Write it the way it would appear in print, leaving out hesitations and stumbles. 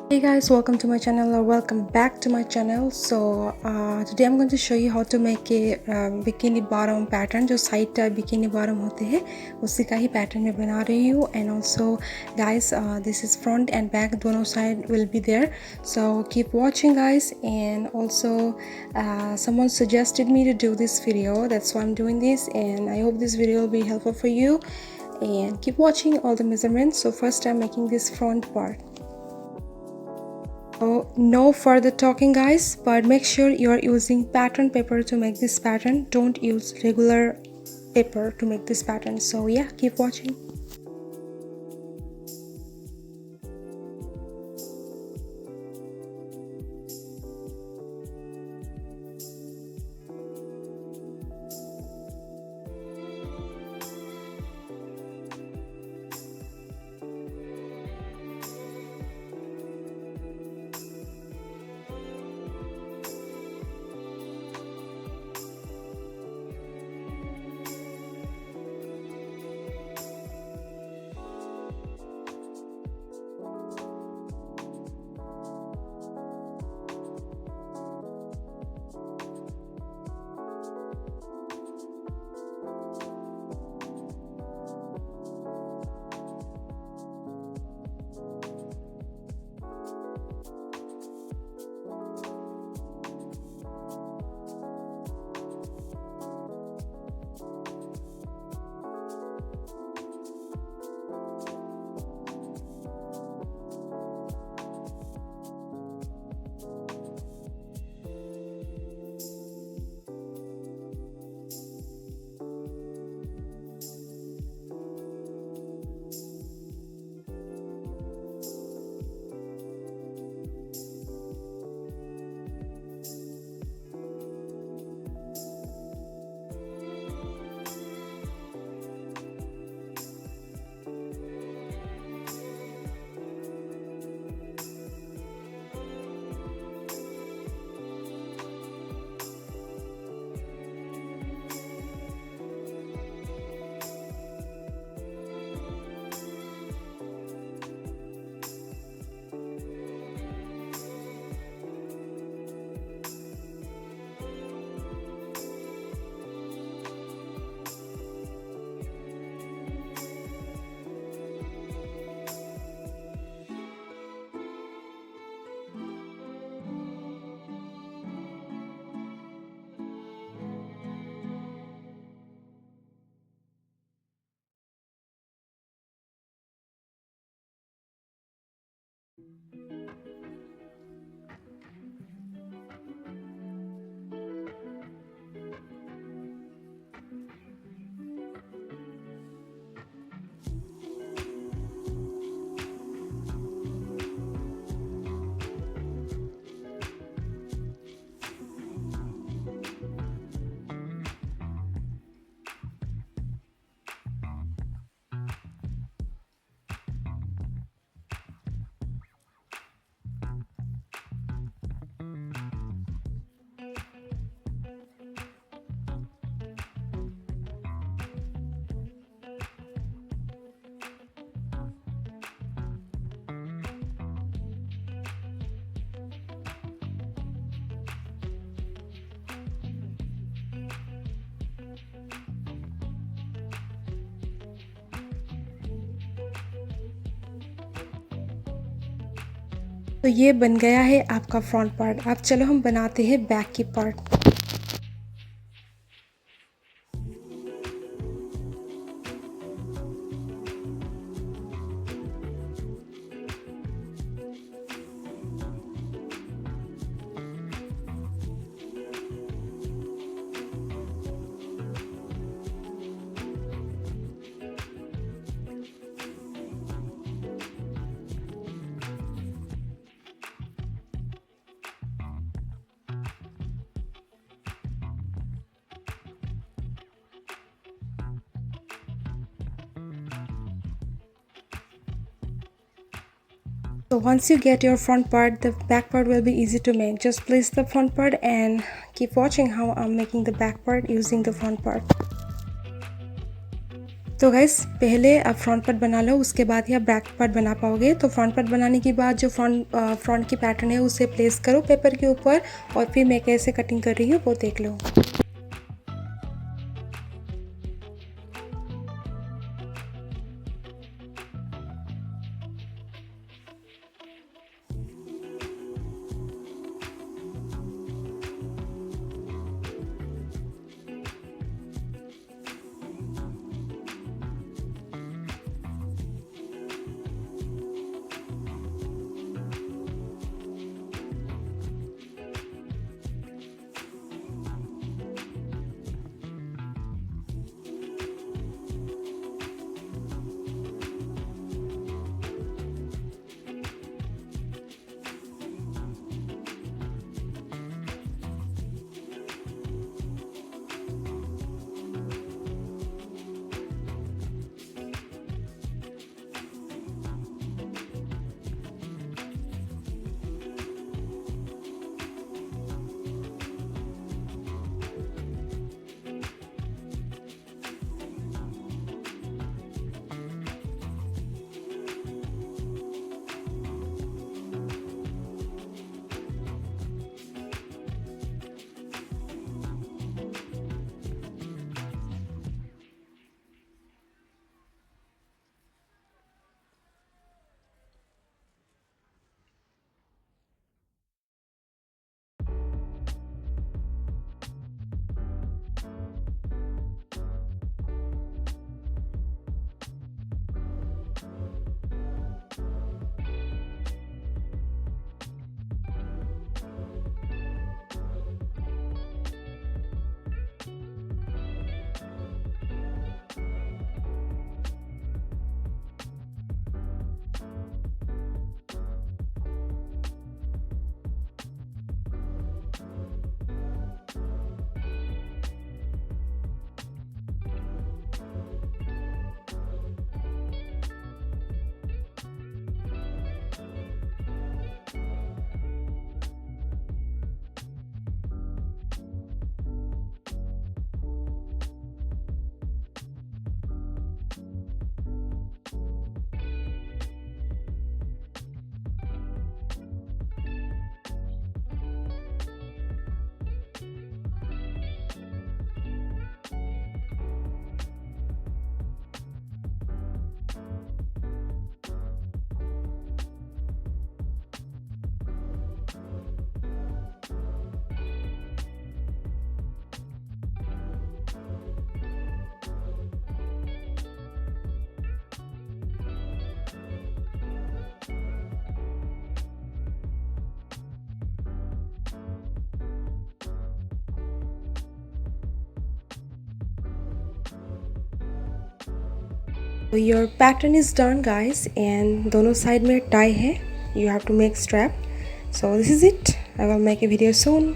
Hey guys, welcome to my channel or welcome back to my channel. So today I'm going to show you how to make a bikini bottom pattern. जो side type bikini bottom होते हैं उसी का ही pattern मैं बना रही हूँ. And also guys, this is front and back, दोनों side will be there. So keep watching guys. And also someone suggested me to do this video, that's why I'm doing this, and I hope this video will be helpful for you. And keep watching all the measurements. So first I'm making this front part. So no further talking guys, but make sure you are using pattern paper to make this pattern. Don't use regular paper to make this pattern. So yeah, keep watching. तो ये बन गया है आपका front part. अब चलो हम बनाते हैं बैक की part. So once you get your front part, the back part will be easy to make. Just place the front part and keep watching how I'm making the back part using the front part. तो guys पहले आप front part बना लो, उसके बाद ही आप back part बना पाओगे। तो फ्रंट पार्ट बनाने के बाद जो फ्रंट की पैटर्न है उसे प्लेस करो पेपर के ऊपर, और फिर मैं कैसे कटिंग कर रही हूँ वो देख लो। Your pattern is done guys, and दोनों साइड में टाई है, you have to make strap. So this is it, I will make a video soon.